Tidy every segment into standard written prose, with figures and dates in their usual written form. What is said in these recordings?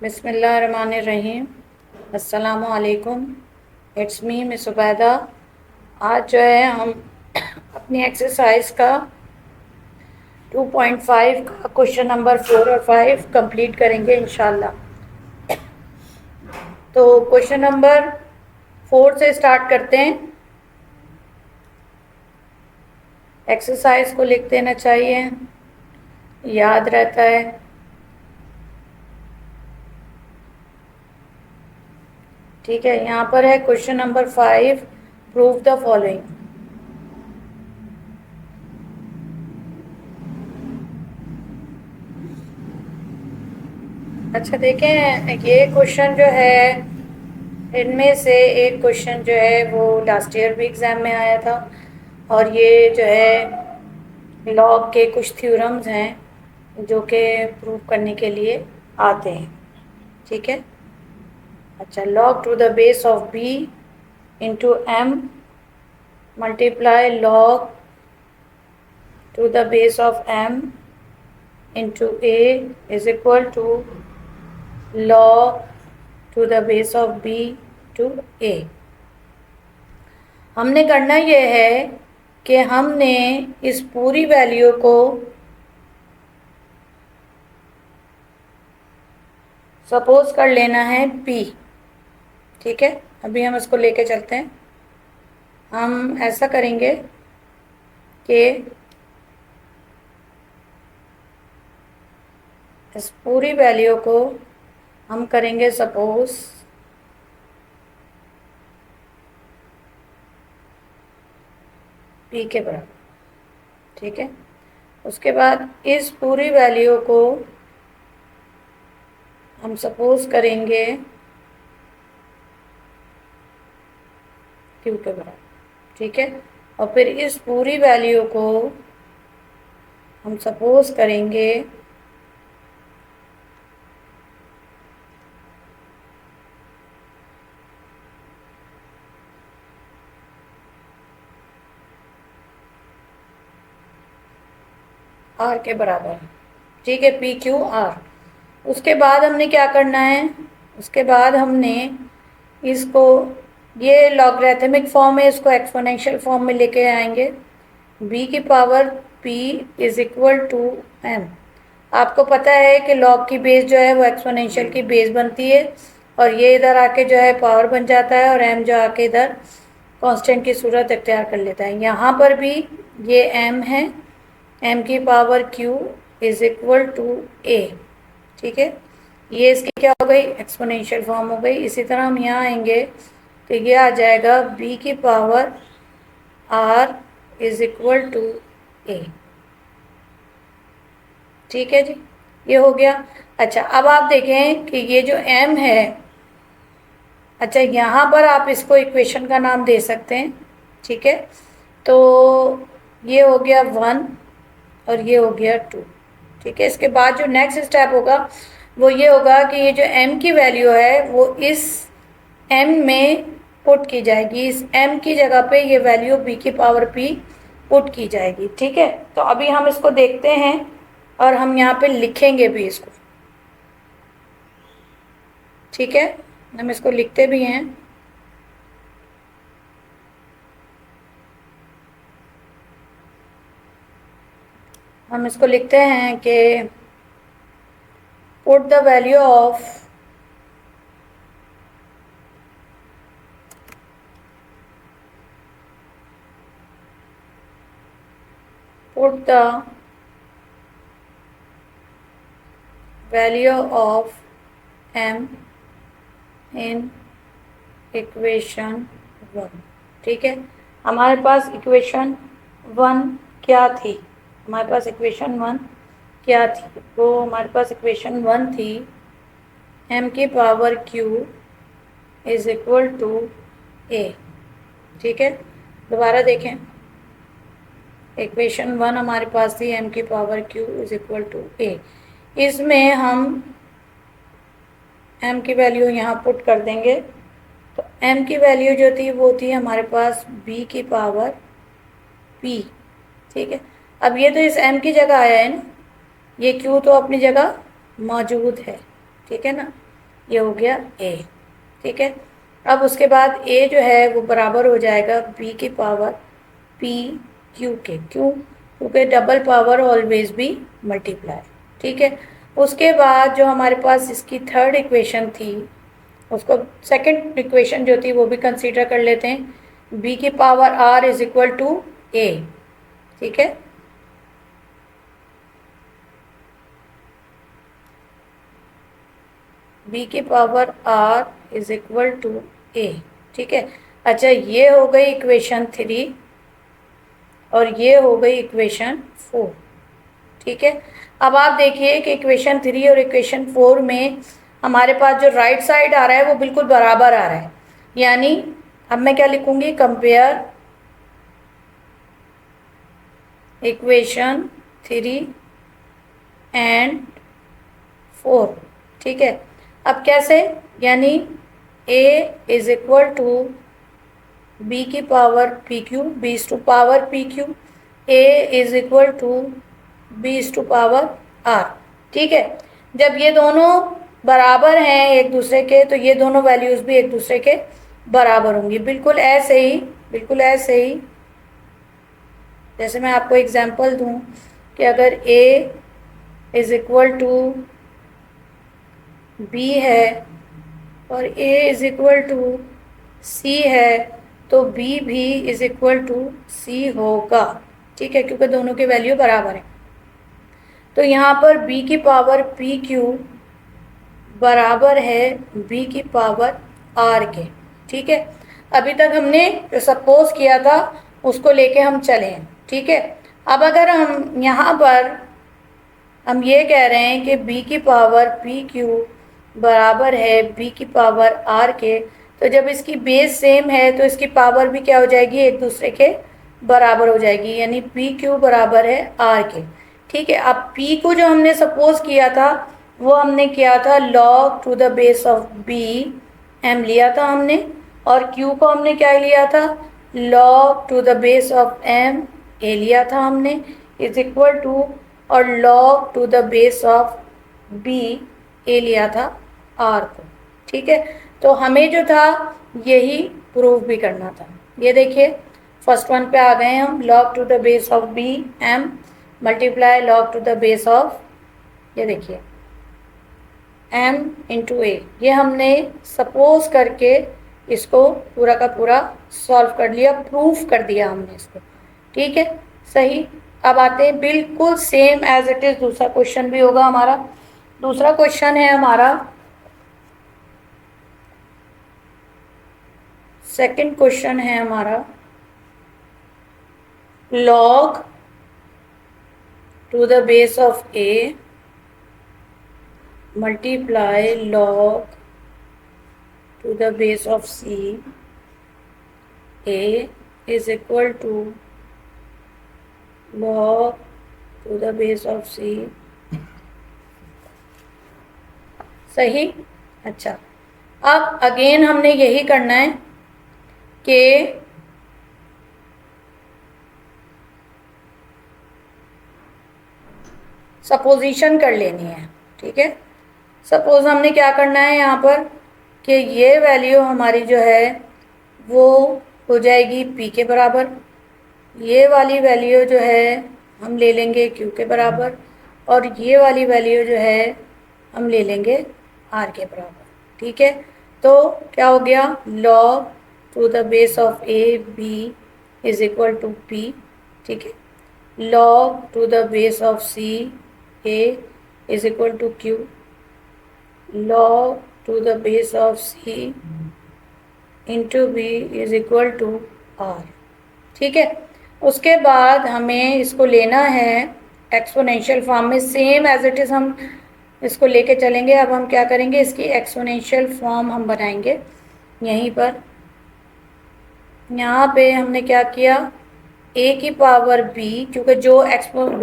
बिस्मिल्लाहिर्रहमानिर्रहीम। अस्सलामु अलैकुम। It's me miss Ubaida. आज जो है हम अपनी एक्सरसाइज का 2.5 का क्वेश्चन नंबर 4 और 5 कंप्लीट करेंगे इंशाल्लाह। तो क्वेश्चन नंबर 4 से स्टार्ट करते हैं। एक्सरसाइज को लिख देना चाहिए, याद रहता है। ठीक है, यहाँ पर है question number 5, prove the following. अच्छा देखें, ये क्वेश्चन जो है, इनमें से एक क्वेश्चन जो है वो लास्ट ईयर भी एग्ज़ाम में आया था, और ये जो है लॉग के कुछ थ्योरम्स हैं जो कि प्रूव करने के लिए आते हैं। ठीक है। अच्छा, log to the base of b into m multiply log to the base of m into a is equal to log to the base of b to a। हमने करना ये है कि हमने इस पूरी वैल्यू को सपोज कर लेना है p। ठीक है, अभी हम इसको लेके चलते हैं। हम ऐसा करेंगे कि इस पूरी वैल्यू को हम करेंगे सपोज p के बराबर। ठीक है, उसके बाद इस पूरी वैल्यू को हम सपोज करेंगे q के बराबर। ठीक है, और फिर इस पूरी वैल्यू को हम सपोज करेंगे r के बराबर। ठीक है, p q r। उसके बाद हमने क्या करना है, उसके बाद हमने इसको, ये लॉगरिथमिक फॉर्म है, इसको एक्सपोनेंशियल फॉर्म में लेके आएंगे। b की power p is equal to m। आपको पता है कि लॉग की बेस जो है वो एक्सपोनेंशियल की बेस बनती है, और ये इधर आके जो है पावर बन जाता है, और m जो आके इधर कांस्टेंट की सूरत इख्तियार कर लेता है। यहाँ पर भी ये m है, m की power q is equal to a। ठीक है, ये इसकी क्या हो गई, एक्सपोनेंशियल फॉर्म हो गई। इसी तरह हम यहाँ आएंगे तो ये आ जाएगा b की power r is equal to a। ठीक है जी, ये हो गया। अच्छा, अब आप देखें कि ये जो m है, अच्छा यहाँ पर आप इसको इक्वेशन का नाम दे सकते हैं। ठीक है, तो ये हो गया 1 और ये हो गया 2। ठीक है, इसके बाद जो नेक्स्ट स्टेप होगा वो ये होगा कि ये जो m की वैल्यू है वो इस m में पुट की जाएगी। इस m की जगह पे ये वैल्यू b की पावर p पुट की जाएगी। ठीक है, तो अभी हम इसको देखते हैं और हम यहाँ पे लिखेंगे भी इसको। ठीक है, हम इसको लिखते भी हैं। हम इसको लिखते हैं कि put the value of put the value of m in equation 1। ठीक है, हमारे पास इक्वेशन 1 क्या थी, हमारे पास इक्वेशन 1 क्या थी, तो हमारे पास इक्वेशन 1 थी m की power q is equal to a। ठीक है, दोबारा देखें, इक्वेशन 1 हमारे पास थी m की power q is equal to a। इसमें हम m की वैल्यू यहाँ पुट कर देंगे, तो m की वैल्यू जो थी वो थी हमारे पास b की पावर p। ठीक है, अब ये तो इस m की जगह आया है ना, ये q तो अपनी जगह मौजूद है। ठीक है ना, ये हो गया a, ठीक है। अब उसके बाद a जो है वो बराबर हो जाएगा b की पावर p q के, क्यों? क्योंकि डबल पावर ऑलवेज भी मल्टीप्लाई, ठीक है। उसके बाद जो हमारे पास इसकी थर्ड इक्वेशन थी, उसको सेकंड इक्वेशन जो थी वो भी कंसीडर कर लेते हैं। b की power r is equal to a, ठीक है। b की power r is equal to a, ठीक है। अच्छा, ये हो गई इक्वेशन 3 और ये हो गई इक्वेशन 4, ठीक है। अब आप देखिए कि इक्वेशन 3 और इक्वेशन 4 में हमारे पास जो राइट साइड आ रहा है वो बिल्कुल बराबर आ रहा है, यानी अब मैं क्या लिखूंगी, कंपेयर इक्वेशन 3 एंड 4, ठीक है। अब कैसे, यानी a is equal to b की power P Q, b is to power P Q, a is equal to b is to power r, ठीक है। जब ये दोनों बराबर हैं एक दूसरे के तो ये दोनों वैल्यूज भी एक दूसरे के बराबर होंगी, बिल्कुल ऐसे ही, बिल्कुल ऐसे ही। जैसे मैं आपको एग्जांपल दूं कि अगर a is equal to b है और a is equal to c है, तो b भी इज इक्वल टू c होगा, ठीक है, क्योंकि दोनों के वैल्यू बराबर है। तो यहाँ पर b की पावर पी क्यू बराबर है b की पावर r के, ठीक है। अभी तक हमने जो सपोज किया था उसको लेके हम चले हैं, ठीक है। अब अगर हम यहाँ पर हम ये कह रहे हैं कि b की पावर पी क्यू बराबर है b की पावर r के, तो जब इसकी बेस सेम है तो इसकी पावर भी क्या हो जाएगी, एक दूसरे के बराबर हो जाएगी, यानी पी क्यू बराबर है r के, ठीक है। अब p को जो हमने सपोज किया था वो हमने किया था log to the base of b m लिया था हमने, और q को हमने क्या लिया था, log to the base of m a लिया था हमने, इज इक्वल टू, और log to the base of b a लिया था r को, ठीक है। तो हमें जो था यही प्रूव भी करना था। ये देखिए फर्स्ट वन पे आ गए हम, log to the base of b m multiply log to the base of, ये देखिए m इंटू a, ये हमने सपोज करके इसको पूरा का पूरा सॉल्व कर लिया, प्रूफ कर दिया हमने इसको, ठीक है, सही। अब आते हैं बिल्कुल सेम एज इट इज, दूसरा क्वेश्चन भी होगा हमारा। दूसरा क्वेश्चन है हमारा, सेकंड क्वेश्चन है हमारा, log to the base of a multiply log to the base of c a is equal to log to the base of c, सही। अच्छा, अब अगेन हमने यही करना है कि सपोजिशन कर लेनी है, ठीक है। सपोज हमने क्या करना है यहाँ पर कि ये वैल्यू हमारी जो है वो हो जाएगी p के बराबर, ये वाली वैल्यू जो है हम ले लेंगे q के बराबर, और ये वाली वैल्यू जो है हम ले लेंगे r के बराबर, ठीक है। तो क्या हो गया, log to the base of a b is equal to p, ठीक है। log to the base of c a is equal to q, log to the base of c into b is equal to r, ठीक है। उसके बाद हमें इसको लेना है एक्सपोनेंशियल फॉर्म में, सेम एज इट इज़ हम इसको लेके चलेंगे। अब हम क्या करेंगे, इसकी एक्सपोनेंशियल फॉर्म हम बनाएंगे यहीं पर। यहाँ पे हमने क्या किया, a की पावर b, क्योंकि जो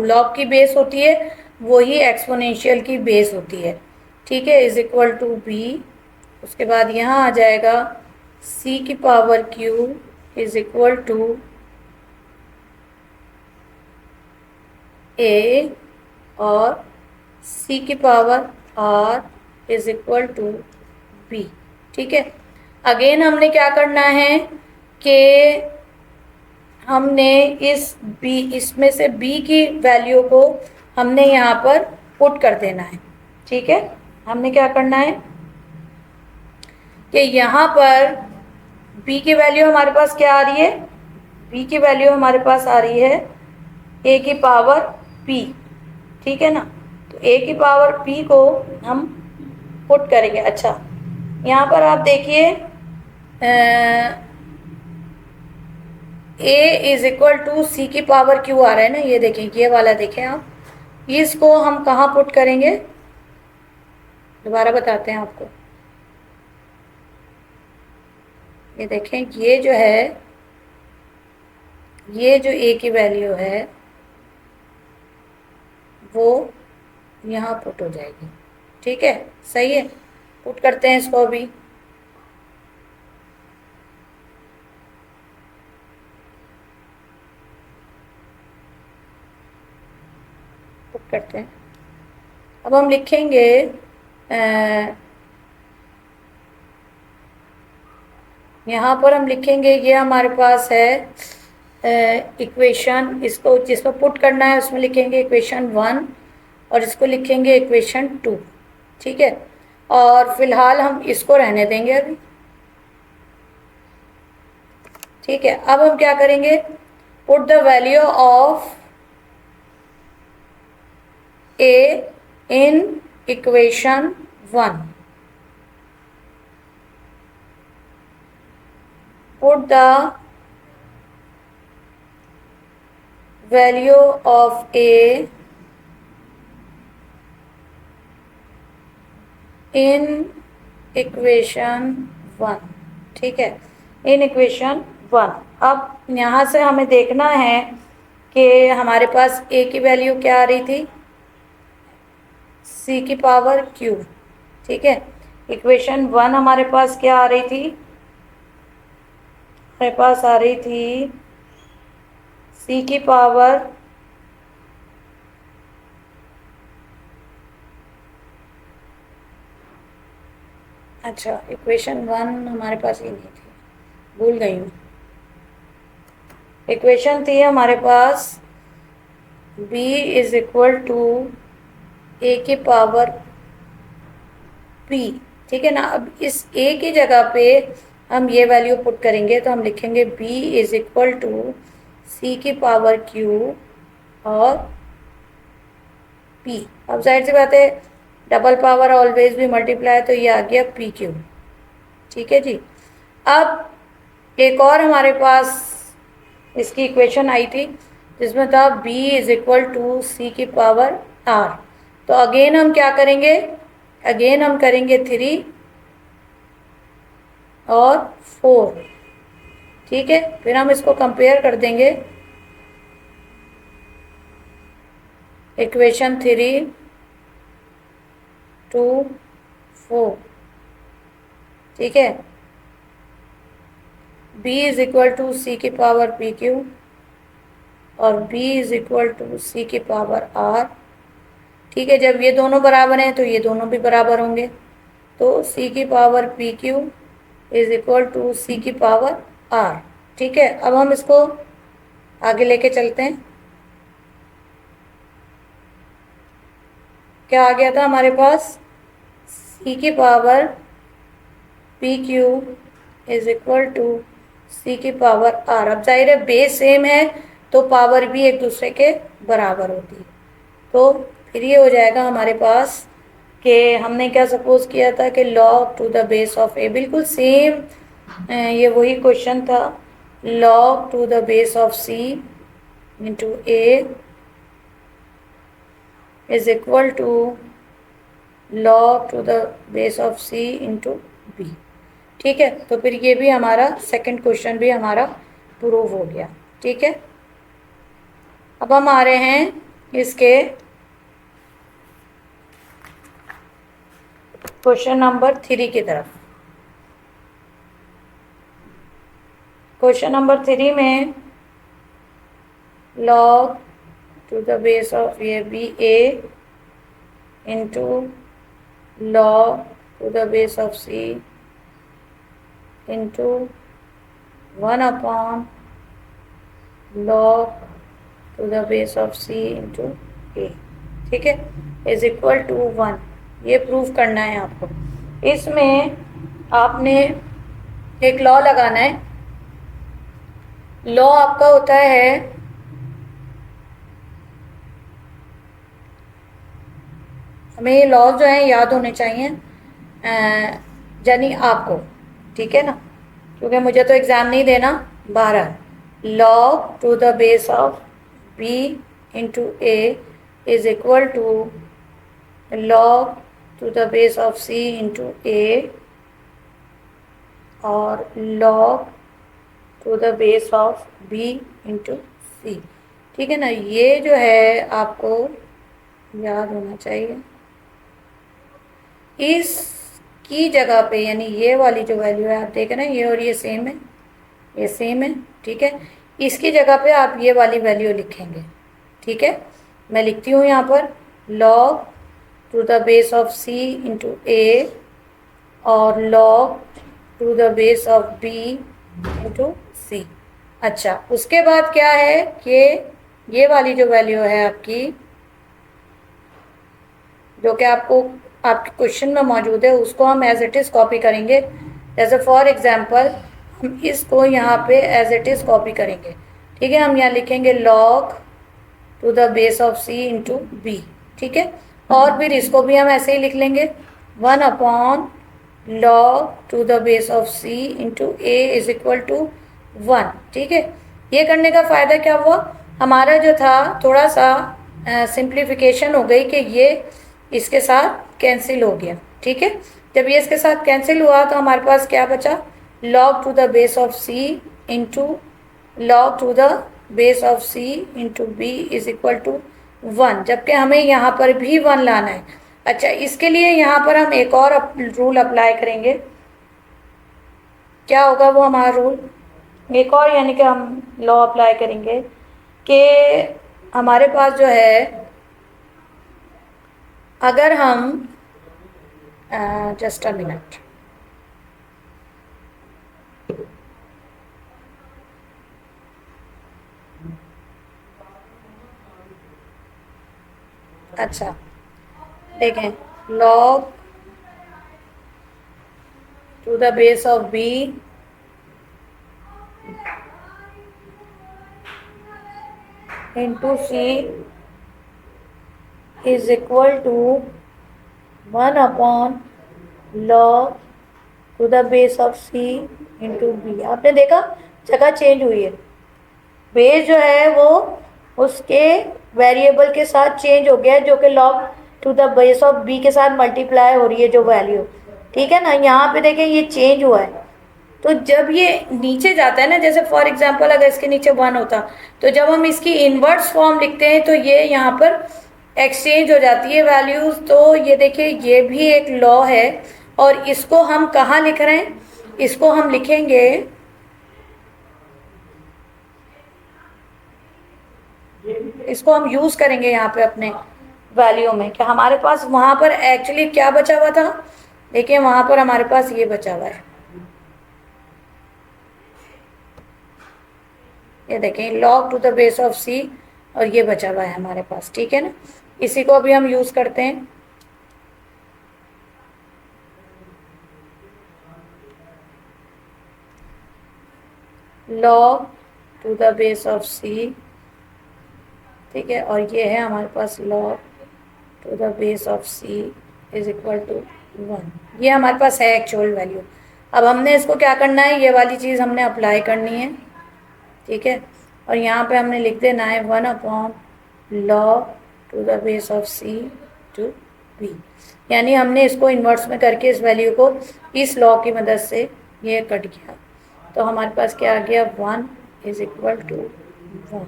लॉग की बेस होती है वही एक्सपोनेंशियल की बेस होती है, ठीक है, इज इक्वल टू b। उसके बाद यहाँ आ जाएगा c की power q is equal to a, और c की power r is equal to B. ठीक है, अगेन हमने क्या करना है कि हमने इसमें से बी की वैल्यू को हमने यहाँ पर पुट कर देना है। ठीक है, हमने क्या करना है कि यहाँ पर b की वैल्यू हमारे पास क्या आ रही है, b की वैल्यू हमारे पास आ रही है a की पावर p। ठीक है ना, तो a की पावर p को हम पुट करेंगे। अच्छा, यहाँ पर आप देखिए a is equal to c की पावर q आ रहा है ना, ये देखें, ये वाला देखें आप, इसको हम कहाँ पुट करेंगे, दोबारा बताते हैं आपको। ये देखें, ये जो है, ये जो a की वैल्यू है वो यहाँ पुट हो जाएगी। ठीक है, सही है, पुट करते हैं इसको अभी। पुट करते हैं। अब हम लिखेंगे यहाँ पर हम लिखेंगे, ये हमारे पास है इक्वेशन, इसको जिसको पुट करना है उसमें लिखेंगे इक्वेशन 1 और इसको लिखेंगे इक्वेशन 2। ठीक है, और फिलहाल हम इसको रहने देंगे अभी। ठीक है, अब हम क्या करेंगे, put the value of a in equation 1, put the value of a in equation 1। ठीक है, इन इक्वेशन 1। अब यहाँ से हमें देखना है कि हमारे पास a की वैल्यू क्या आ रही थी, c की पावर q। ठीक है, इक्वेशन 1 हमारे पास क्या आ रही थी, हमारे पास आ रही थी c की पावर अच्छा, इक्वेशन 1 हमारे पास ही नहीं थी, भूल गई हूँ। इक्वेशन थी हमारे पास b is equal to a की पावर p। ठीक है ना, अब इस a की जगह पे हम ये वैल्यू पुट करेंगे, तो हम लिखेंगे b is equal to c की पावर q और p। अब जाहिर सी बात है, डबल पावर ऑलवेज भी मल्टीप्लाई, तो ये आ गया पी क्यू। ठीक है जी, अब एक और हमारे पास इसकी इक्वेशन आई थी जिसमें था b is equal to c की पावर r। तो अगेन हम क्या करेंगे, अगेन हम करेंगे 3 और 4। ठीक है, फिर हम इसको कंपेयर कर देंगे, इक्वेशन 3 2 4। ठीक है, b is equal to c की पावर पी क्यू और b is equal to c की पावर r। ठीक है, जब ये दोनों बराबर हैं तो ये दोनों भी बराबर होंगे, तो c की power P Q is equal to c की पावर r। ठीक है, अब हम इसको आगे लेके चलते हैं। क्या आ गया था हमारे पास, c की power P Q is equal to c की पावर r। अब जाहिर है बेस सेम है तो पावर भी एक दूसरे के बराबर होती है, तो फिर ये हो जाएगा हमारे पास कि हमने क्या सपोज किया था कि log to the base of a, बिल्कुल सेम ये वही क्वेश्चन था, log to the base of c into a is equal to log to the base of c into b। ठीक है, तो फिर ये भी हमारा सेकंड क्वेश्चन भी हमारा प्रूव हो गया। ठीक है, अब हम आ रहे हैं इसके क्वेश्चन नंबर 3 की तरफ। क्वेश्चन नंबर 3 में log to the base of ये b a into log to the base of c into 1 log to the base of c into a, ठीक है, इज इक्वल टू 1। ये प्रूव करना है आपको। इसमें आपने एक लॉ लगाना है। लॉ आपका होता है हमें ये लॉ जो है याद होने चाहिए, यानी आपको, ठीक है ना, क्योंकि मुझे तो एग्ज़ाम नहीं देना। 12 log to the base of b into A is equal to log to the base of c into a और log to the base of b into c, ठीक है ना। ये जो है आपको याद होना चाहिए। इसकी जगह पे यानी ये वाली जो वैल्यू है आप देख रहे हैं, ये और ये सेम है, ये सेम है, ठीक है। इसकी जगह पे आप ये वाली वैल्यू लिखेंगे, ठीक है। मैं लिखती हूँ यहाँ पर log to the base of c into a और log to the base of b into c. अच्छा, उसके बाद क्या है कि ये वाली जो वैल्यू है आपकी, जो कि आपको आपके क्वेश्चन में मौजूद है, उसको हम एज इट इज़ कॉपी करेंगे। जैसे फॉर एग्जांपल हम इसको यहाँ पे एज इट इज़ कॉपी करेंगे, ठीक है। हम यहाँ लिखेंगे log to the base of c into B, ठीक है। और फिर इसको भी हम ऐसे ही लिख लेंगे 1 log to the base of c into A is equal to 1, ठीक है। ये करने का फ़ायदा क्या हुआ, हमारा जो था थोड़ा सा सिंप्लीफिकेशन हो गई कि ये इसके साथ कैंसिल हो गया, ठीक है। जब ये इसके साथ कैंसिल हुआ तो हमारे पास क्या बचा, log to the base of c into log to the base of c into B is equal to 1, जबकि हमें यहाँ पर भी 1 लाना है। अच्छा, इसके लिए यहाँ पर हम एक और रूल अप्लाई करेंगे। क्या होगा वो हमारा रूल, एक और, यानी कि हम लॉ अप्लाई करेंगे कि हमारे पास जो है, अगर हम जस्ट अ मिनट, अच्छा देखें, log to the base of b into c is equal to 1 log to the base of c into B. आपने देखा जगह चेंज हुई है, बेस जो है वो उसके वेरिएबल के साथ चेंज हो गया है, जो कि log to the base of b के साथ मल्टीप्लाई हो रही है जो वैल्यू, ठीक है ना। यहाँ पे देखें ये चेंज हुआ है, तो जब ये नीचे जाता है ना, जैसे फॉर एग्जांपल अगर इसके नीचे 1 होता, तो जब हम इसकी इन्वर्स फॉर्म लिखते हैं तो ये यहाँ पर एक्सचेंज हो जाती है वैल्यूज़। तो ये देखिए ये भी एक लॉ है, और इसको हम कहाँ लिख रहे हैं, इसको हम लिखेंगे इसको हम यूज़ करेंगे यहाँ पे अपने वैल्यू में, कि हमारे पास वहाँ पर एक्चुअली क्या बचा हुआ था। देखिए वहाँ पर हमारे पास ये बचा हुआ है, ये देखें log to the base of c, और ये बचा हुआ है हमारे पास, ठीक है ना। इसी को अभी हम यूज़ करते हैं। log to the base of c, ठीक है, और ये है हमारे पास log to the base of c is equal to 1। ये हमारे पास है एक्चुअल वैल्यू। अब हमने इसको क्या करना है, ये वाली चीज़ हमने अप्लाई करनी है, ठीक है। और यहाँ पे हमने लिख देना है 1 log to the base of c to b, यानी हमने इसको इन्वर्स में करके इस वैल्यू को इस लॉ की मदद से ये कट गया, तो हमारे पास क्या आ गया 1 इज इक्वल टू 1,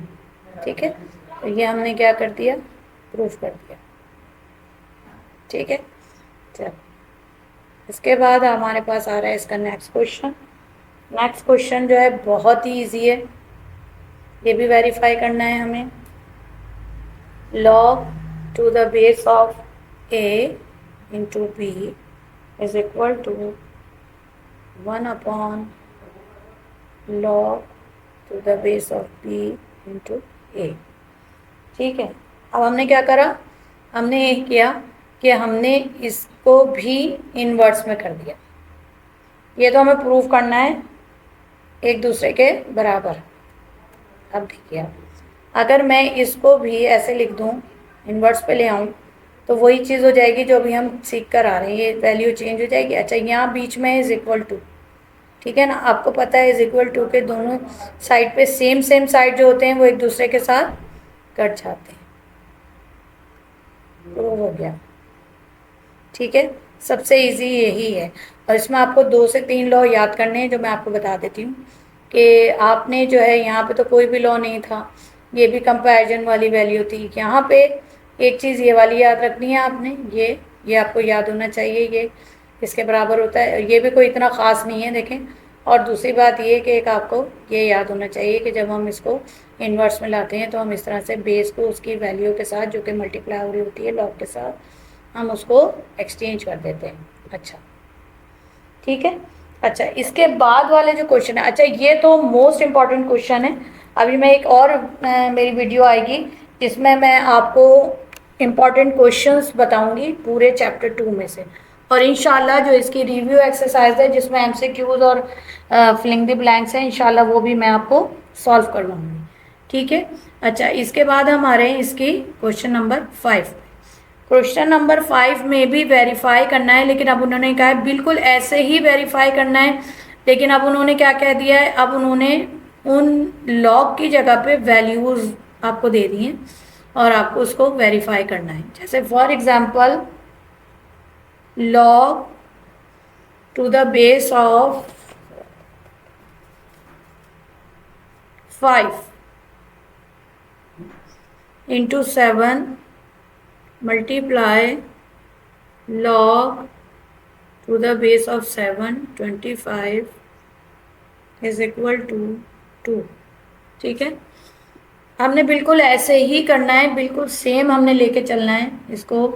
ठीक है। तो ये हमने क्या कर दिया, प्रूफ कर दिया, ठीक है। चलो इसके बाद हमारे पास आ रहा है इसका नेक्स्ट क्वेश्चन। नेक्स्ट क्वेश्चन जो है बहुत ही इजी है, ये भी वेरीफाई करना है हमें। log to the base of a into B is equal to 1 upon log to the base of p into a। ठीक है, अब हमने क्या करा, हमने ये किया कि हमने इसको भी इनवर्स में कर दिया। ये तो हमें प्रूव करना है एक दूसरे के बराबर। अब देखिए, अगर मैं इसको भी ऐसे लिख दूं, इनवर्स पे ले आऊं, तो वही चीज़ हो जाएगी जो अभी हम सीख कर आ रहे हैं, ये वैल्यू चेंज हो जाएगी। अच्छा, यहाँ बीच में इज इक्वल टू, ठीक है ना, आपको पता है इज इक्वल टू के दोनों साइड पे सेम साइड जो होते हैं वो एक दूसरे के साथ कट जाते हैं। प्रूव हो गया। ठीक है, सबसे इजी यही है। और इसमें आपको 2 से 3 लॉ याद करने हैं, जो मैं आपको बता देती हूँ कि आपने जो है यहाँ पे तो कोई भी लॉ नहीं था, ये भी कंपैरिजन वाली वैल्यू थी। यहाँ पे एक चीज़ ये वाली याद रखनी है आपने, ये आपको याद होना चाहिए, ये इसके बराबर होता है। ये भी कोई इतना ख़ास नहीं है, देखें। और दूसरी बात ये कि एक आपको ये याद होना चाहिए कि जब हम इसको इन्वर्स में लाते हैं तो हम इस तरह से बेस को उसकी वैल्यू के साथ, जो कि मल्टीप्लाई हो रही होती है लॉग के साथ, हम उसको एक्सचेंज कर देते हैं। अच्छा, ठीक है। अच्छा, इसके बाद वाले जो क्वेश्चन है, अच्छा ये तो मोस्ट इम्पॉर्टेंट क्वेश्चन है। अभी मैं एक और मेरी वीडियो आएगी जिसमें मैं आपको इम्पॉर्टेंट क्वेश्चंस बताऊंगी पूरे चैप्टर 2 में से। और इंशाल्लाह जो इसकी रिव्यू एक्सरसाइज है जिसमें एमसीक्यूज और फिलिंग द ब्लैंक्स हैं, इंशाल्लाह वो भी मैं आपको सॉल्व करवाऊंगी। ठीक है। अच्छा, इसके बाद हम आ रहे हैं इसकी क्वेश्चन नंबर 5। क्वेश्चन नंबर 5 में भी वेरीफाई करना है, लेकिन अब उन्होंने कहा है बिल्कुल ऐसे ही वेरीफाई करना है। लेकिन अब उन्होंने क्या कह दिया है, अब उन्होंने उन लॉग की जगह पे वैल्यूज आपको दे दी हैं और आपको उसको वेरीफाई करना है। जैसे for example log to the base of 5 into 7 multiply log to the base of 7 25 is equal to 2। ठीक है, हमने बिल्कुल ऐसे ही करना है, बिल्कुल सेम हमने लेके चलना है इसको,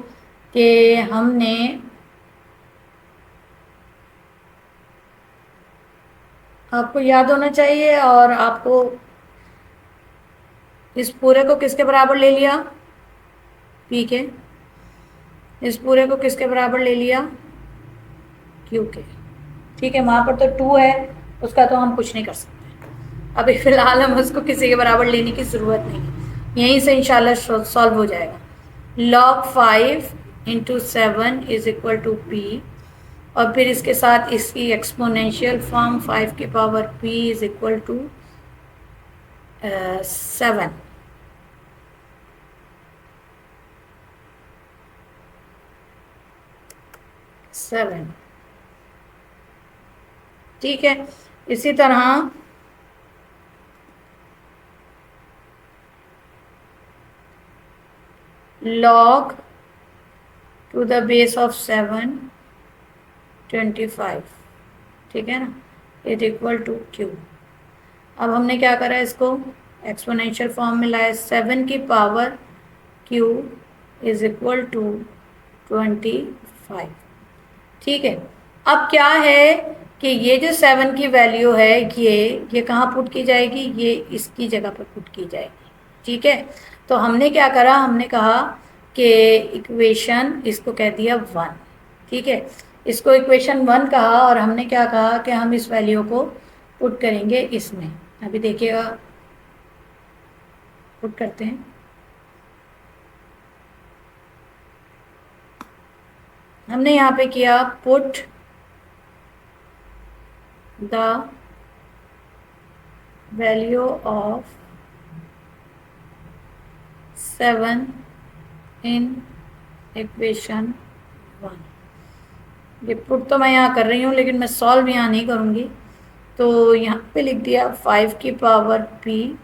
कि हमने आपको याद होना चाहिए। और आपको इस पूरे को किसके बराबर ले लिया, पी के। इस पूरे को किसके बराबर ले लिया, क्यू के। ठीक है, वहाँ पर तो 2 है, उसका तो हम कुछ नहीं कर सकते अभी फ़िलहाल, हम उसको किसी के बराबर लेने की ज़रूरत नहीं है, यहीं से इंशाल्लाह सॉल्व हो जाएगा। log 5 into 7 is equal to P, और फिर इसके साथ इसकी एक्सपोनेंशियल फॉर्म 5 की power p is equal to 7। ठीक है, इसी तरह log to the base of 7 25, ठीक है ना, इज इक्वल टू क्यू। अब हमने क्या करा, इसको एक्सपोनेंशियल फॉर्म में लाया, 7 की power Q is equal to 25। ठीक है, अब क्या है कि ये जो 7 की वैल्यू है ये कहाँ पुट की जाएगी, ये इसकी जगह पर पुट की जाएगी। ठीक है, तो हमने क्या करा, हमने कहा कि इक्वेशन इसको कह दिया 1। ठीक है, इसको इक्वेशन 1 कहा, और हमने क्या कहा कि हम इस वैल्यू को पुट करेंगे इसमें। अभी देखिएगा, पुट करते हैं। हमने यहाँ पे किया put the value of 7 in equation 1। ये पुट तो मैं यहाँ कर रही हूँ, लेकिन मैं सॉल्व यहाँ नहीं करूँगी, तो यहाँ पे लिख दिया 5 की पावर p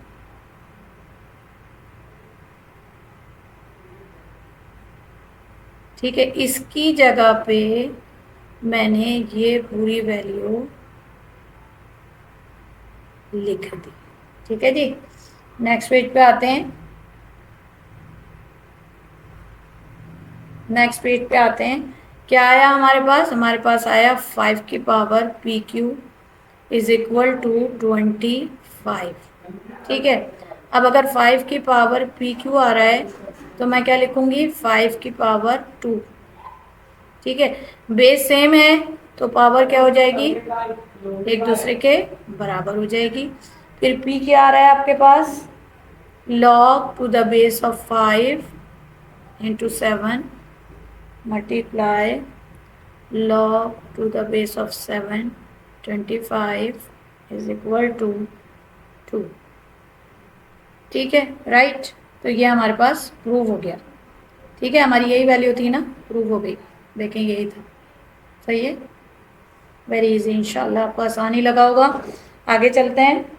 ठीक है, इसकी जगह पे मैंने ये पूरी वैल्यू लिख दी। ठीक है जी, नेक्स्ट पेज पे आते हैं। नेक्स्ट पेज पे आते हैं, क्या आया हमारे पास? हमारे पास आया 5 की power P Q is equal to 25। ठीक है, अब अगर 5 की पावर पी क्यू आ रहा है तो मैं क्या लिखूंगी? 5 की पावर 2। ठीक है, बेस सेम है तो पावर क्या हो जाएगी? एक दूसरे के बराबर हो जाएगी। फिर p क्या आ रहा है आपके पास? log to the base of 5 into 7 multiply log to the base of 7 25 is equal to 2। ठीक है, राइट। तो ये हमारे पास प्रूव हो गया। ठीक है, हमारी यही वैल्यू थी ना, प्रूव हो गई। देखें यही था। सही है, वेरी इजी। इंशाल्लाह आपको आसानी लगा होगा। आगे चलते हैं।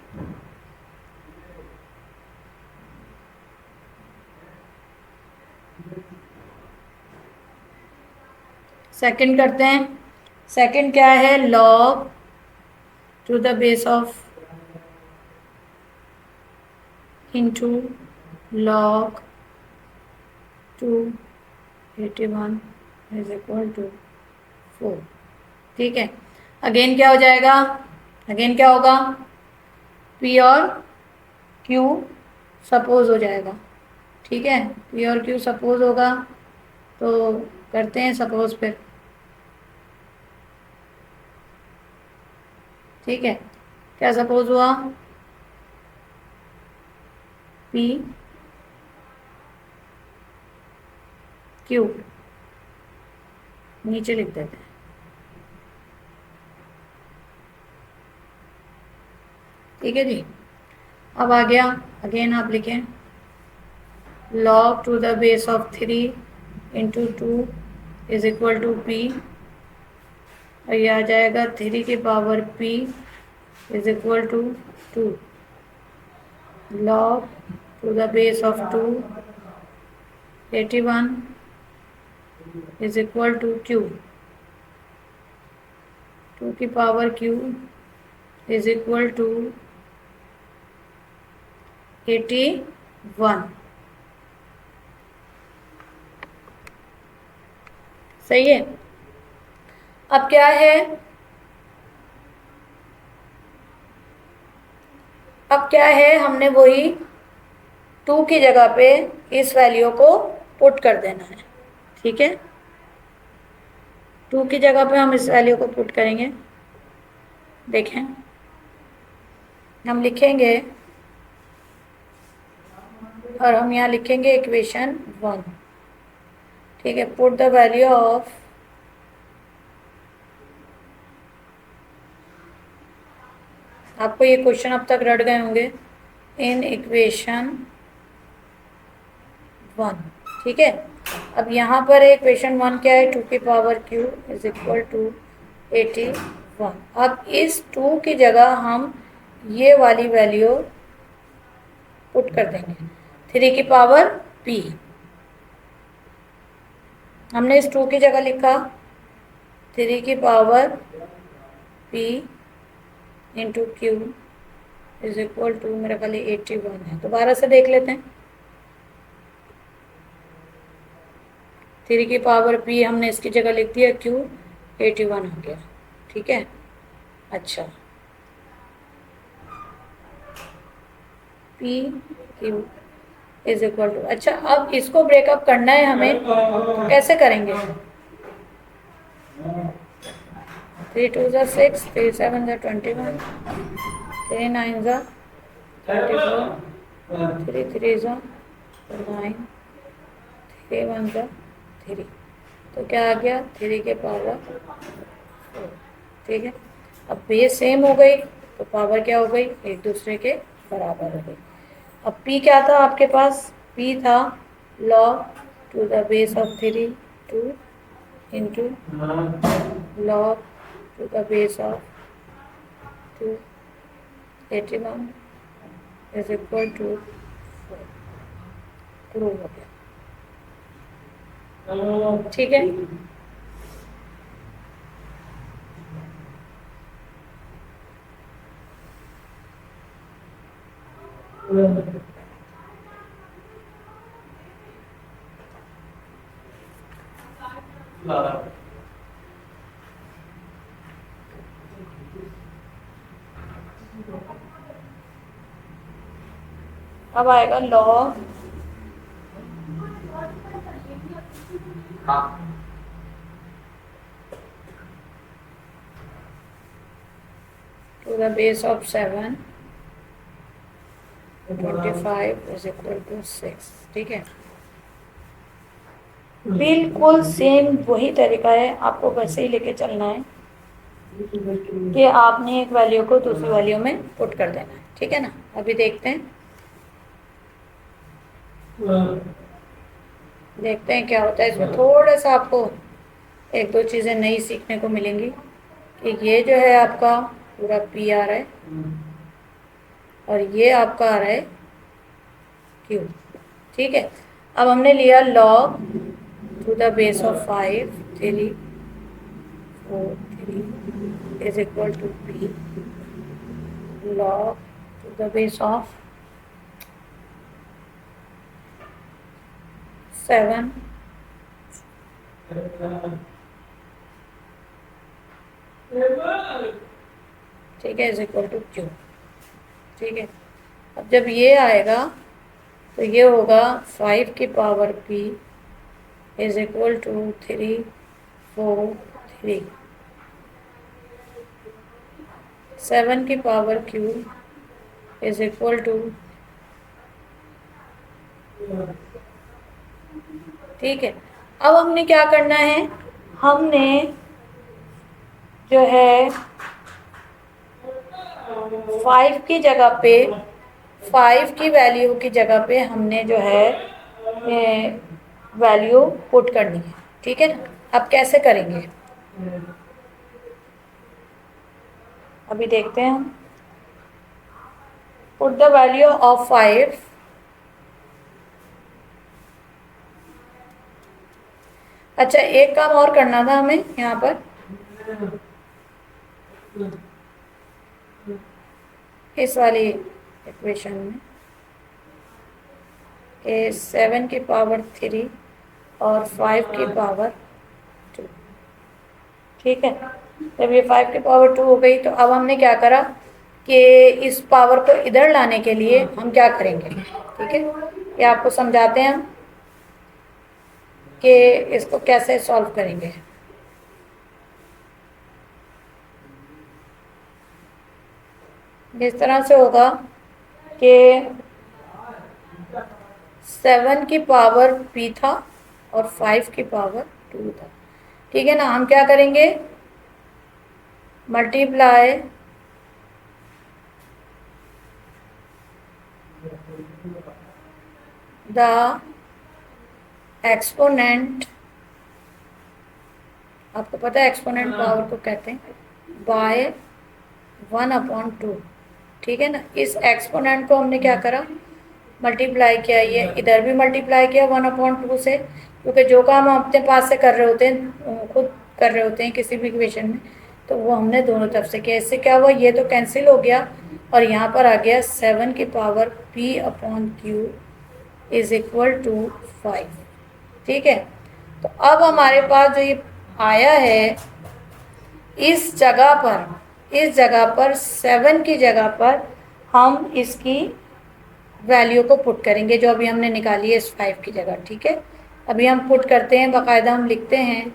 सेकंड करते हैं। सेकंड क्या है? Log to the base of into log 281 is equal to 4। ठीक है, अगेन क्या हो जाएगा? अगेन क्या होगा? पी और क्यू सपोज हो जाएगा। ठीक है, पी और क्यू सपोज होगा तो करते हैं सपोज फिर। ठीक है, क्या सपोज हुआ? पी क्यू नीचे लिख देते हैं। ठीक है जी, अब आ गया। अगेन आप लिखें log to the base of 3 into 2 is equal to P, और ये आ जाएगा 3 की power p is equal to 2 log to the base of 2 81 is equal to q, 2 की power q is equal to 81। सही है। अब क्या है? अब क्या है, हमने वही 2 की जगह पे इस वैल्यू को पुट कर देना है। ठीक है, 2 की जगह पे हम इस वैल्यू को पुट करेंगे। देखें, हम लिखेंगे और हम यहाँ लिखेंगे इक्वेशन 1। ठीक है, पुट द वैल्यू ऑफ आपको ये क्वेश्चन अब तक रट गए होंगे, इन इक्वेशन 1। ठीक है, अब यहाँ पर इक्वेशन 1 क्या है? 2 की power q is equal to 81। अब इस 2 की जगह हम ये वाली वैल्यू पुट कर देंगे, 3 की पावर p। हमने इस 2 की जगह लिखा 3 की power p into Q is equal to, मेरा ख्याल 81 है। दोबारा से देख लेते हैं। 3 की पावर p हमने इसकी जगह लिख दिया q, 81 हो गया। ठीक है, अच्छा, p q is equal to, अच्छा अब इसको ब्रेकअप करना है हमें, तो कैसे करेंगे? 3 2 ज़ा 6, 3 7 ज़ा 21, 3 9 ज़ा 34, 3 3 ज़ा 9, 3 1 ज़ा 3। तो क्या आ गया? 3 के पावर 4। ठीक है, अब बेस सेम हो गई तो पावर क्या हो गई? एक दूसरे के बराबर हो गई। अब p क्या था आपके पास? p था log to the base of 3 2 into log to the base of 2 81 is equal to 4। Prove हो गया। ठीक है, अब आएगा log to the base of 7 25 is equal to 6। ठीक है, बिल्कुल सेम वही तरीका है, आपको वैसे ही लेके चलना है कि आपने एक वैल्यू को दूसरी वैल्यू में पुट कर देना है। ठीक है ना, अभी देखते हैं क्या होता है इसमें। थोड़ा सा आपको एक दो चीज़ें नई सीखने को मिलेंगी कि ये जो है आपका पूरा पी आ रहा है और ये आपका आ रहा है क्यू। ठीक है, अब हमने लिया log to the base of 5 3 4 3 is equal to P log to the base of 7 ठीक है इज इक्वल टू क्यू। ठीक है, अब जब ये आएगा तो ये होगा 5 की power p is equal to 3 4 3। 7 की power q is equal to, ठीक है, अब हमने क्या करना है, हमने जो है 5 की जगह पे 5 की वैल्यू की जगह पे हमने जो है वैल्यू पुट करनी है। ठीक है ना, अब कैसे करेंगे अभी देखते हैं हम। पुट द वैल्यू ऑफ 5, अच्छा एक काम और करना था हमें यहाँ पर, इस वाली इक्वेशन में कि 7 की पावर 3 और 5 की पावर 2। ठीक है, जब ये 5 की पावर 2 हो गई तो अब हमने क्या करा कि इस पावर को इधर लाने के लिए हम क्या करेंगे। ठीक है, ये आपको समझाते हैं हम कि इसको कैसे सॉल्व करेंगे। इस तरह से होगा कि 7 की पावर p था और 5 की पावर 2 था। ठीक है ना, हम क्या करेंगे, मल्टीप्लाई द एक्सपोनेंट, आपको पता है एक्सपोनेंट पावर को कहते हैं, बाय 1/2। ठीक है ना, इस एक्सपोनेंट को हमने क्या करा, मल्टीप्लाई किया, ये इधर भी मल्टीप्लाई किया 1/2 से, क्योंकि जो काम हम अपने पास से कर रहे होते हैं, खुद कर रहे होते हैं किसी भी इक्वेशन में, तो वो हमने दोनों तरफ से किया। इससे क्या हुआ, ये तो कैंसिल हो गया और यहाँ पर आ गया 7 की power p/q is equal to 5। ठीक है, तो अब हमारे पास जो ये आया है, इस जगह पर 7 की जगह पर हम इसकी वैल्यू को पुट करेंगे जो अभी हमने निकाली है इस 5 की जगह। ठीक है, अभी हम पुट करते हैं, बाकायदा हम लिखते हैं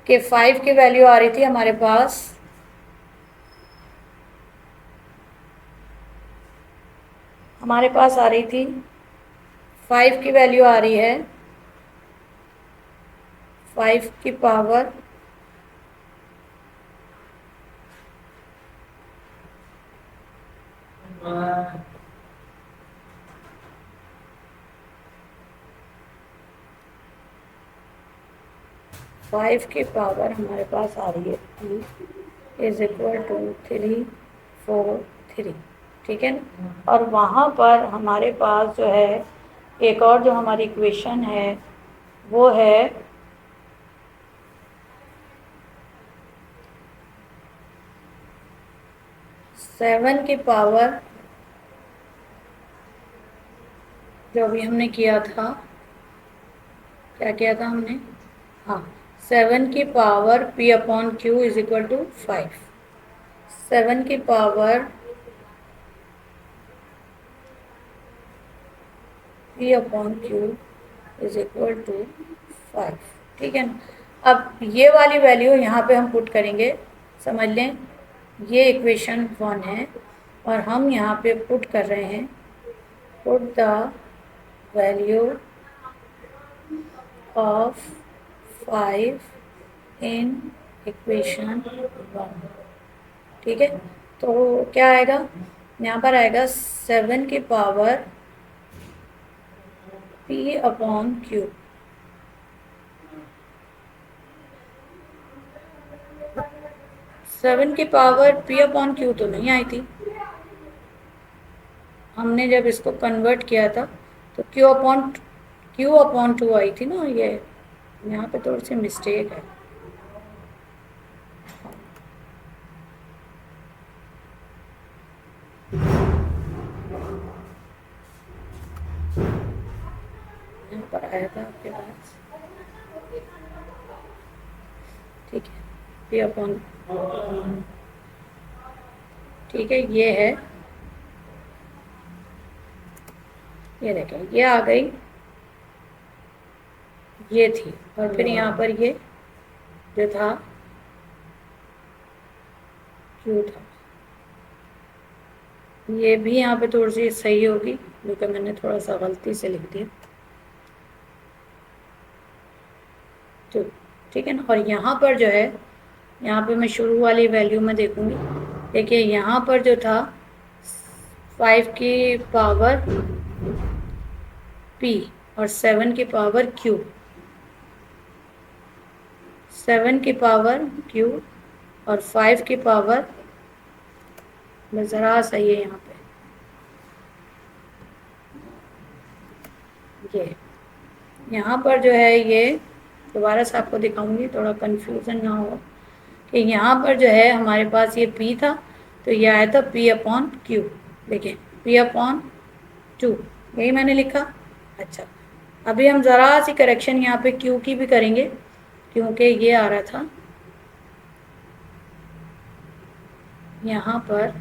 कि 5 की वैल्यू आ रही थी हमारे पास, आ रही थी 5 की वैल्यू आ रही है 5 की पावर 5 की पावर हमारे पास आ रही है p इज इक्वल टू 3 4 3। ठीक है ना, और वहाँ पर हमारे पास जो है एक और जो हमारी इक्वेशन है वो है 7 की पावर, जो अभी हमने किया था, क्या किया था हमने, हाँ 7 की power p/q is equal to 5। 7 की power P upon Q is equal to 5। ठीक है ना। अब ये वाली वैल्यू यहाँ पे हम पुट करेंगे, समझ लें ये इक्वेशन 1 है और हम यहाँ पे पुट कर रहे हैं, put the value of 5 in equation 1। ठीक है, तो क्या आएगा, यहाँ पर आएगा 7 की power P upon Q। Seven की पावर P अपॉन Q तो नहीं आई थी, हमने जब इसको कन्वर्ट किया था तो Q अपॉन 2 आई थी ना। ये यहाँ पे थोड़ी सी मिस्टेक है। यहाँ पर आया था आपके पास, ठीक है, P अपॉन, ठीक है, ये है, ये देखें ये आ गई, ये थी, और फिर यहाँ पर ये जो था Q था। ये भी यहाँ पे थोड़ी सी सही होगी क्योंकि मैंने थोड़ा सा गलती से लिख दिया, तो ठीक है ना। और यहाँ पर जो है, यहाँ पे मैं शुरू वाली वैल्यू में देखूंगी, देखिए यहाँ पर जो था 5 की पावर P और 7 की पावर Q, 7 की पावर Q और 5 की पावर, ज़रा सही है यहाँ पे, ये यहाँ पर जो है, ये दोबारा से आपको दिखाऊंगी थोड़ा कंफ्यूजन ना हो, कि यहाँ पर जो है हमारे पास ये P था, तो ये आया था P अपॉन Q। देखिए P अपॉन 2, यही मैंने लिखा। अच्छा, अभी हम ज़रा सी करेक्शन यहाँ पे Q की भी करेंगे, क्योंकि ये आ रहा था यहाँ पर,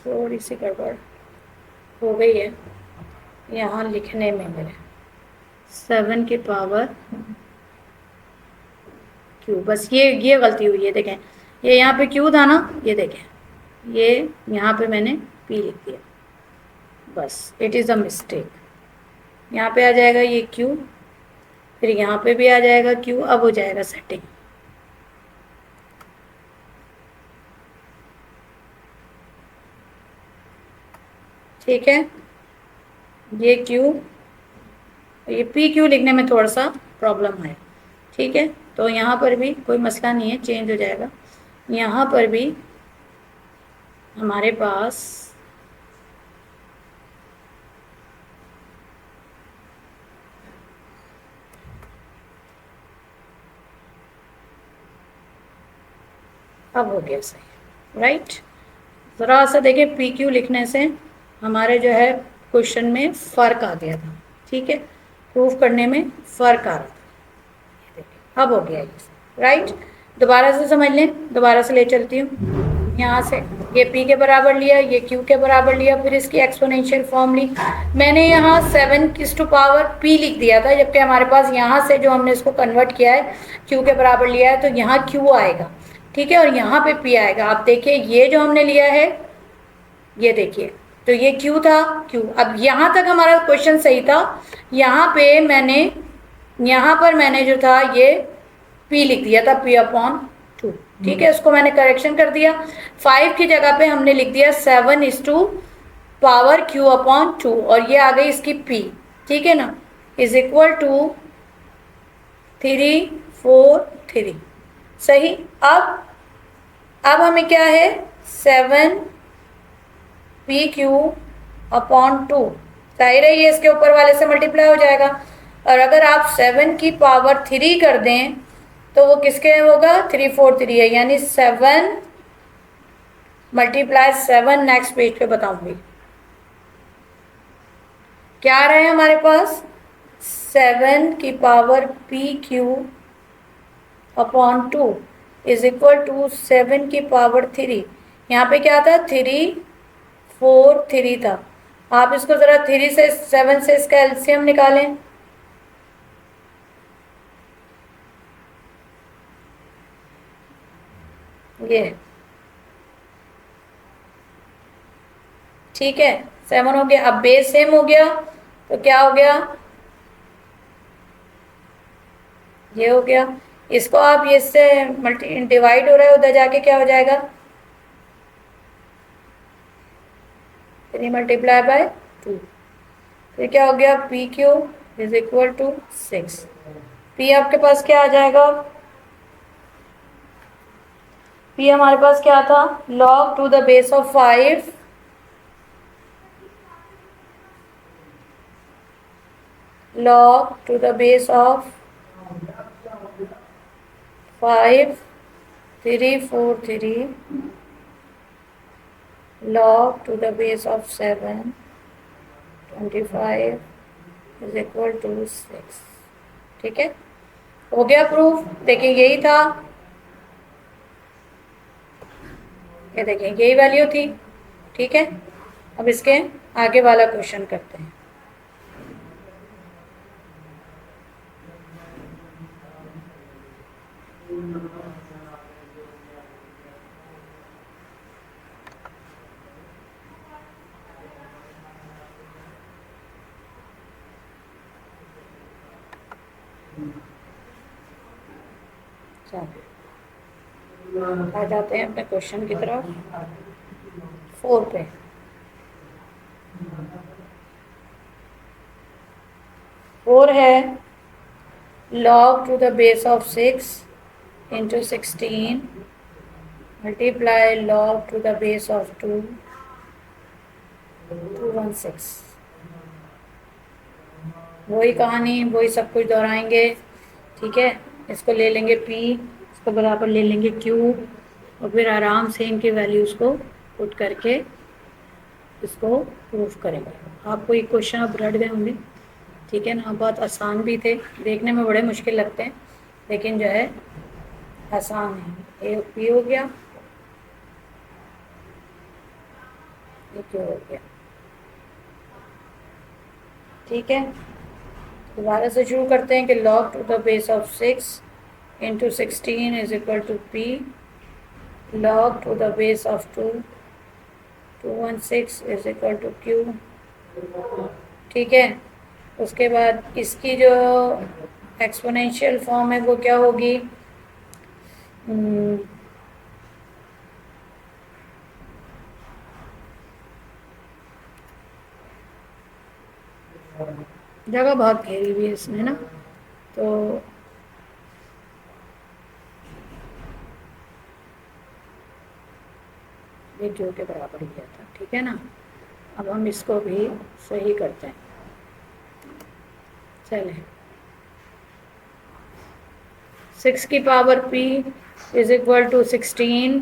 थोड़ी सी गड़बड़ हो गई है यहाँ लिखने में मेरे, 7 की पावर Q, बस ये गलती हुई है। देखें ये यहाँ पे Q था ना, ये देखें ये यहाँ पे मैंने P लिख दिया, बस इट इज़ अ मिस्टेक। यहाँ पे आ जाएगा ये Q, फिर यहाँ पे भी आ जाएगा Q, अब हो जाएगा सेटिंग। ठीक है, ये Q, ये PQ लिखने में थोड़ा सा प्रॉब्लम है। ठीक है, तो यहाँ पर भी कोई मसला नहीं है, चेंज हो जाएगा। यहाँ पर भी हमारे पास अब हो गया सही, राइट। ज़रा सा देखिए PQ लिखने से हमारे जो है क्वेश्चन में फ़र्क आ गया था। ठीक है, प्रूफ करने में फ़र्क आ रहा था, अब हो गया ये, राइट। दोबारा से समझ लें, दोबारा से ले चलती हूँ। यहाँ से ये P के बराबर लिया, ये Q के बराबर लिया, फिर इसकी एक्सपोनेंशियल फॉर्म ली। मैंने यहाँ 7/P लिख दिया था, जबकि हमारे पास यहाँ से जो हमने इसको कन्वर्ट किया है Q के बराबर लिया है, तो यहाँ Q आएगा। ठीक है, और यहाँ पे P आएगा। आप देखिए ये जो हमने लिया है, ये देखिए, तो ये Q था, Q। अब यहाँ तक हमारा क्वेश्चन सही था। यहाँ पे मैंने, यहाँ पर मैंने जो था ये P लिख दिया था, P अपॉन 2। ठीक है, इसको मैंने करेक्शन कर दिया। 5 की जगह पे हमने लिख दिया 7 Q अपॉन 2, और ये आ गई इसकी P। ठीक है ना, इज इक्वल टू 3 4 3। सही। अब हमें क्या है, 7PQ अपॉन 2, जाहिर है ये इसके ऊपर वाले से मल्टीप्लाई हो जाएगा। और अगर आप 7 की पावर 3 कर दें तो वो किसके होगा, 3 4 3 है, यानी 7 × 7। नेक्स्ट पेज पे बताऊंगी। क्या आ रहा है हमारे पास 7 की power P Q upon 2 is equal to 7 की पावर 3। यहाँ पे क्या था 3 4 3 था। आप इसको जरा 3 से 7 से इसका एलसीएम निकालें। ये ठीक है 7 हो गया। अब बेस सेम हो गया तो क्या हो गया ये हो गया। इसको आप ये इससे मल्टी डिवाइड हो रहा है उधर जाके क्या हो जाएगा 3 मल्टीप्लाई बाय 2। फिर क्या हो गया P Q is equal to 6। P आपके पास क्या आ जाएगा पी हमारे पास क्या था log to the base of 5 log to the base of 5 3 4 3 log to the base of 7 25 is equal to 6। ठीक है हो गया प्रूफ। देखिए यही था ये देखिए यही वैल्यू थी। ठीक है अब इसके आगे वाला क्वेश्चन करते हैं। आ जाते हैं अपने क्वेश्चन की तरफ 4 पे। 4 है log to the base of 6 into 16 multiply log to the base of 2 216। वही कहानी वही सब कुछ दोहराएंगे। ठीक है इसको ले लेंगे p इसको बराबर ले लेंगे q और फिर आराम से इनकी वैल्यूज़ को पुट करके इसको प्रूफ करेंगे। आपको ये क्वेश्चन अब रट गए होंगे। ठीक है ना बहुत आसान भी थे देखने में बड़े मुश्किल लगते हैं लेकिन जो है आसान है। ए पी हो गया ये क्यों हो गया। ठीक है दोबारा से शुरू करते हैं कि log to the base of 6 into 16 is equal to P log to the base of 2 216 is equal to Q. ठीक है उसके बाद इसकी जो एक्सपोनेंशियल फॉर्म है वो क्या होगी जगह बहुत घेरी हुई है इसमें ना तो ये जो के बराबर ही था। ठीक है ना अब हम इसको भी सही करते हैं। चले 6 की power p is equal to 16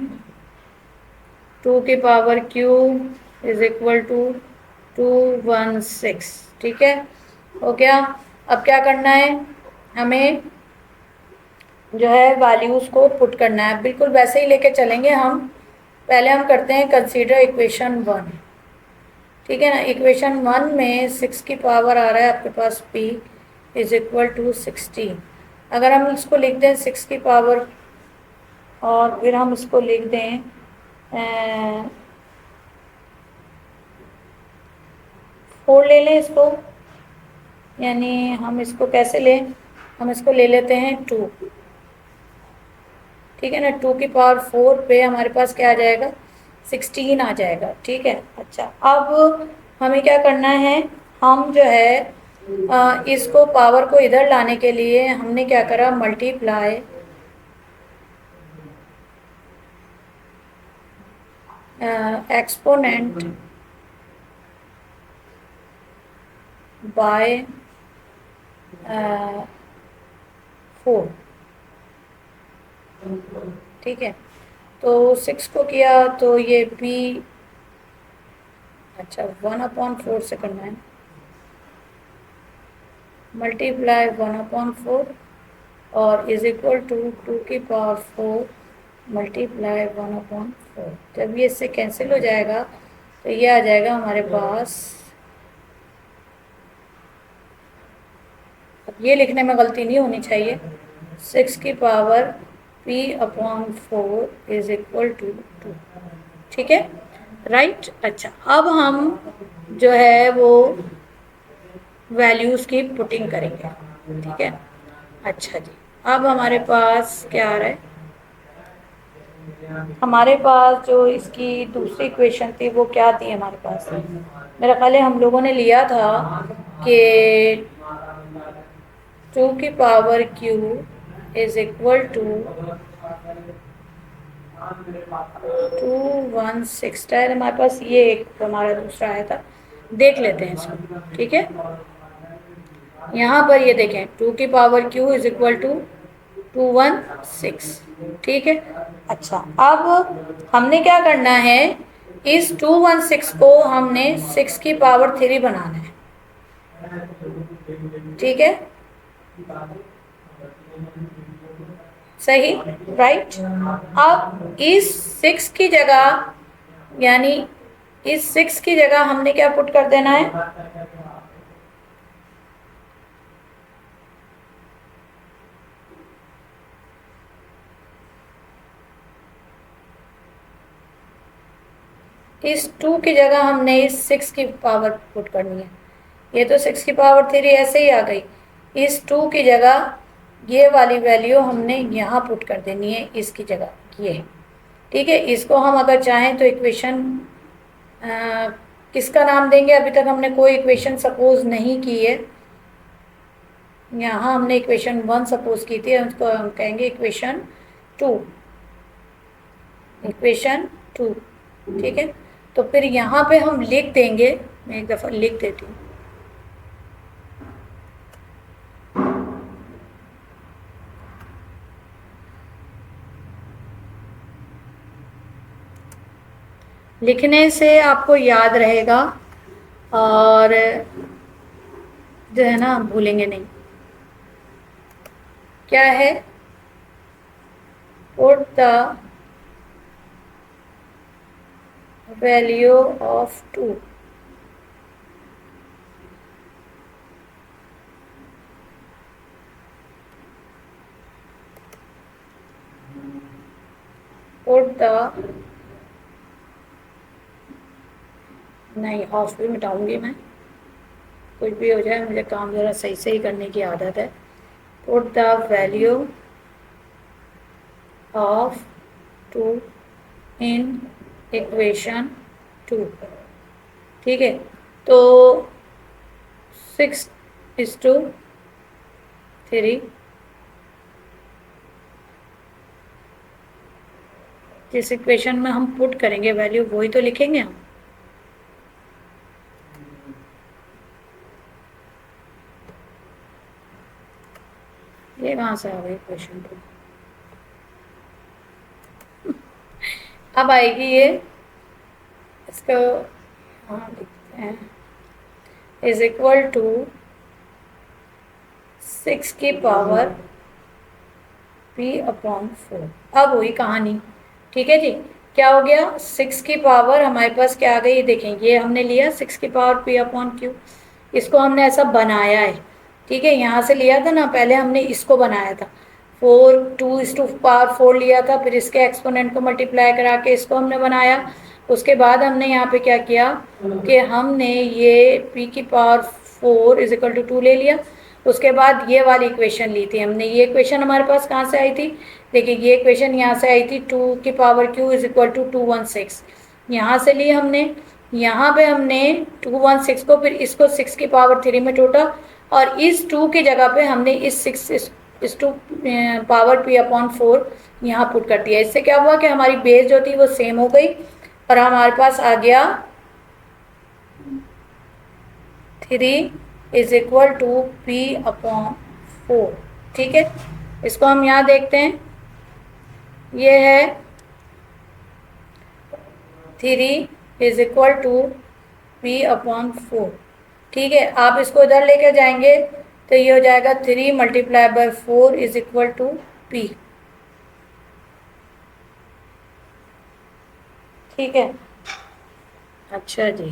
2 की power q is equal to 216। ठीक है हो गया। अब क्या करना है हमें जो है वैल्यूज़ को पुट करना है बिल्कुल वैसे ही लेके चलेंगे हम। पहले हम करते हैं कंसीडर इक्वेशन 1। ठीक है ना इक्वेशन 1 में 6 की पावर आ रहा है आपके पास p इज इक्वल टू 16। अगर हम इसको लिख दें 6 की पावर और फिर हम इसको लिख दें 4 ले लें इसको यानी हम इसको कैसे लें हम इसको ले लेते हैं 2। ठीक है ना 2 की पावर 4 पे हमारे पास क्या आ जाएगा 16 आ जाएगा। ठीक है अच्छा अब हमें क्या करना है हम जो है इसको पावर को इधर लाने के लिए हमने क्या करा मल्टीप्लाई एक्सपोनेंट बाय 4। ठीक है तो 6 को किया तो ये p अच्छा 1/4 से करना है मल्टीप्लाई 1/4 और इज इक्वल टू 2⁴ मल्टीप्लाई 1/4। जब ये इससे कैंसिल हो जाएगा तो ये आ जाएगा हमारे पास, अब ये लिखने में गलती नहीं होनी चाहिए, 6⁴ इज इक्वल टू 2। ठीक है, राइट। अच्छा, अब हम जो है वो वैल्यूज़ की पुटिंग करेंगे। ठीक है, अच्छा जी, अब हमारे पास क्या आ रहा है, हमारे पास जो इसकी दूसरी इक्वेशन थी वो क्या थी हमारे पास, मेरा ख्याल है हम लोगों ने लिया था कि 2⁵ इज इक्वल टू 216। शायद हमारे पास ये एक हमारा दूसरा आया था, देख लेते हैं इसको। ठीक है, यहाँ पर ये देखें 2⁵ इज इक्वल टू 216। ठीक है, अच्छा, अब हमने क्या करना है, इस 216 को हमने 6⁵ बनाना है। ठीक है, सही, राइट। अब इस 6 की जगह, यानी इस 6 की जगह हमने क्या पुट कर देना है, इस 2 की जगह हमने इस 6 की पावर पुट करनी है। ये तो 6⁵ ऐसे ही आ गई, इस 2 की जगह ये वाली वैल्यू हमने यहाँ पुट कर देनी है, इसकी जगह ये। ठीक है, इसको हम अगर चाहें तो इक्वेशन किसका नाम देंगे, अभी तक हमने कोई इक्वेशन सपोज नहीं की है। यहाँ हमने इक्वेशन 1 सपोज की थी, उसको हम कहेंगे इक्वेशन 2। इक्वेशन 2, ठीक है। तो फिर यहाँ पे हम लिख देंगे, मैं एक दफ़ा लिख देती हूँ, लिखने से आपको याद रहेगा और जो है ना भूलेंगे नहीं। क्या है, put the value of 2 put the, नहीं ऑफ भी मिटाऊंगी मैं, कुछ भी हो जाए मुझे काम ज़रा सही से ही करने की आदत है। Put the value of 2 in equation 2। ठीक है, तो 6:3, जिस इक्वेशन में हम पुट करेंगे वैल्यू वही तो लिखेंगे हम। ये कहाँ से आ गई इक्वेशन 2, अब आएगी ये, इसको हाँ लिखते हैं, इज इक्वल टू 6⁵ p/4। अब हुई कहानी। ठीक है जी, क्या हो गया, 6 की पावर हमारे पास क्या आ गई, देखें ये हमने लिया 6⁵p/q, इसको हमने ऐसा बनाया है। ठीक है, यहाँ से लिया था ना, पहले हमने इसको बनाया था, 2⁴ लिया था, फिर इसके एक्सपोनेंट को मल्टीप्लाई करा के इसको हमने बनाया। उसके बाद हमने यहाँ पे क्या किया कि हमने ये p⁴ इज इक्वल टू 2 ले लिया। उसके बाद ये वाली इक्वेशन ली थी हमने, ये इक्वेशन हमारे पास कहाँ से आई थी, देखिए ये इक्वेशन यहाँ से आई थी 2⁵ इज इक्वल टू 216, यहाँ से ली हमने। यहाँ पे हमने 216 को, फिर इसको 6⁵ में टोटा, और इस 2 की जगह पे हमने इस 2⁵ यहाँ पुट कर दिया। इससे क्या हुआ कि हमारी बेस जो थी वो सेम हो गई और हमारे पास आ गया 3 इज इक्वल टू p/4। ठीक है, इसको हम यहाँ देखते हैं, ये है 3 इज इक्वल टू p/4। ठीक है, आप इसको इधर लेकर जाएंगे तो ये हो जाएगा 3 multiply by 4 is equal to P। ठीक है, अच्छा जी।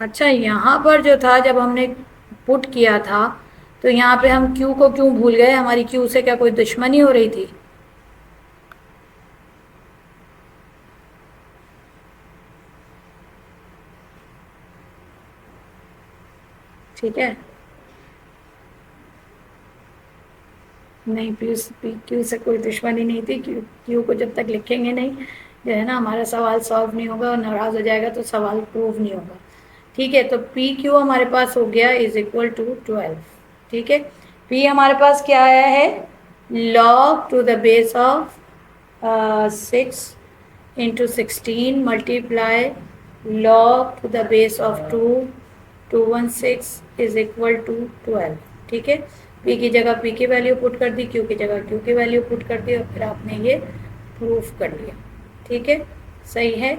अच्छा, यहाँ पर जो था जब हमने पुट किया था तो यहाँ पे हम Q को क्यों भूल गए? हमारी Q से क्या कोई दुश्मनी हो रही थी? ठीक है, नहीं, Q से कोई दुश्मनी नहीं थी। Q को जब तक लिखेंगे नहीं, जो है ना, हमारा सवाल सॉल्व नहीं होगा और नाराज हो जाएगा तो सवाल प्रूव नहीं होगा। ठीक है, तो PQ हमारे पास हो गया इज इक्वल टू 12। ठीक है, P हमारे पास क्या आया है? log to the base of 6 into 16 multiply log to the base of 216 is equal to 12। ठीक है, P की जगह P की वैल्यू पुट कर दी, Q की जगह Q की वैल्यू पुट कर दी और फिर आपने ये प्रूफ कर लिया। ठीक है, सही है।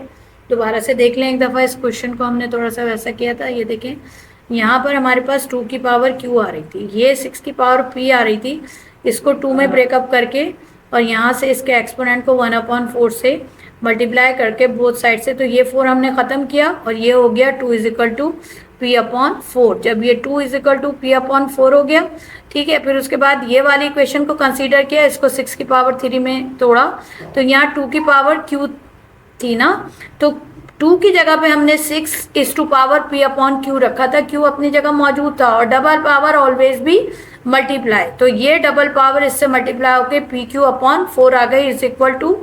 दोबारा से देख लें एक दफ़ा, इस क्वेश्चन को हमने थोड़ा सा वैसा किया था। ये देखें, यहाँ पर हमारे पास 2 की पावर Q आ रही थी, ये 6 की पावर P आ रही थी। इसको 2 में ब्रेकअप करके और यहाँ से इसके एक्सपोनेंट को 1/4 से मल्टीप्लाई करके बोथ साइड से, तो ये 4 हमने ख़त्म किया और ये हो गया 2 इज इक्वल टू P/4। जब ये 2 इज इक्वल टू P/4 हो गया, ठीक है, फिर उसके बाद ये वाली इक्वेशन को कंसीडर किया, इसको 6 की पावर 3 में तोड़ा, तो यहाँ 2 की पावर Q थी ना, तो 2 की जगह पे हमने 6 इज टू पावर P/Q रखा था। Q अपनी जगह मौजूद था और डबल पावर ऑलवेज भी मल्टीप्लाई, तो ये डबल पावर इससे मल्टीप्लाई होकर PQ/4 आ गई इज इक्वल टू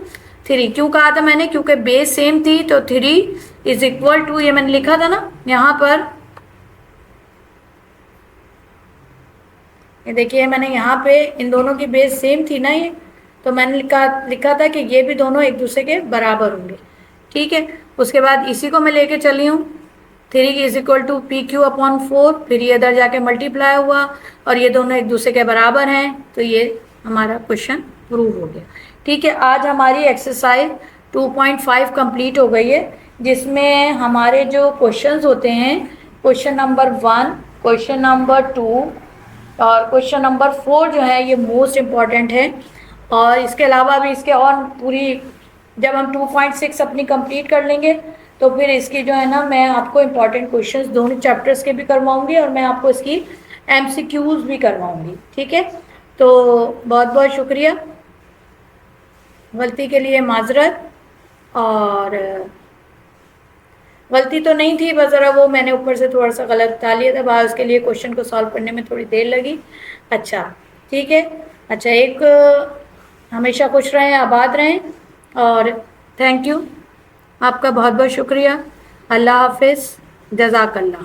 3। क्यों कहा था मैंने? क्योंकि बेस सेम थी, तो 3 इज इक्वल टू, ये मैंने लिखा था ना यहाँ पर, ये देखिए मैंने यहाँ पे इन दोनों की बेस सेम थी ना ये, तो मैंने लिखा था कि ये भी दोनों एक दूसरे के बराबर होंगे। ठीक है, उसके बाद इसी को मैं लेके चली हूँ, 3 इज इक्वल टू PQ/4, फिर ये इधर जाके मल्टीप्लाई हुआ और ये दोनों एक दूसरे के बराबर हैं, तो ये हमारा क्वेश्चन प्रूव हो गया। ठीक है, आज हमारी एक्सरसाइज 2.5 कंप्लीट हो गई है, जिसमें हमारे जो क्वेश्चंस होते हैं, क्वेश्चन नंबर 1, क्वेश्चन नंबर 2 और क्वेश्चन नंबर 4 जो है ये मोस्ट इम्पॉर्टेंट है। और इसके अलावा भी इसके और पूरी, जब हम 2.6 अपनी कंप्लीट कर लेंगे तो फिर इसकी जो है ना, मैं आपको इम्पॉर्टेंट क्वेश्चंस दोनों चैप्टर्स के भी करवाऊंगी और मैं आपको इसकी MCQs भी करवाऊंगी। ठीक है, तो बहुत बहुत शुक्रिया, गलती के लिए माजरत। और गलती तो नहीं थी, बस ज़रा वो मैंने ऊपर से थोड़ा सा गलत बता लिया था, बाद उसके लिए क्वेश्चन को सॉल्व करने में थोड़ी देर लगी। अच्छा, ठीक है, अच्छा, एक हमेशा खुश रहें, आबाद रहें और थैंक यू, आपका बहुत बहुत शुक्रिया। अल्लाह हाफिज़, जज़ाकल्लाह।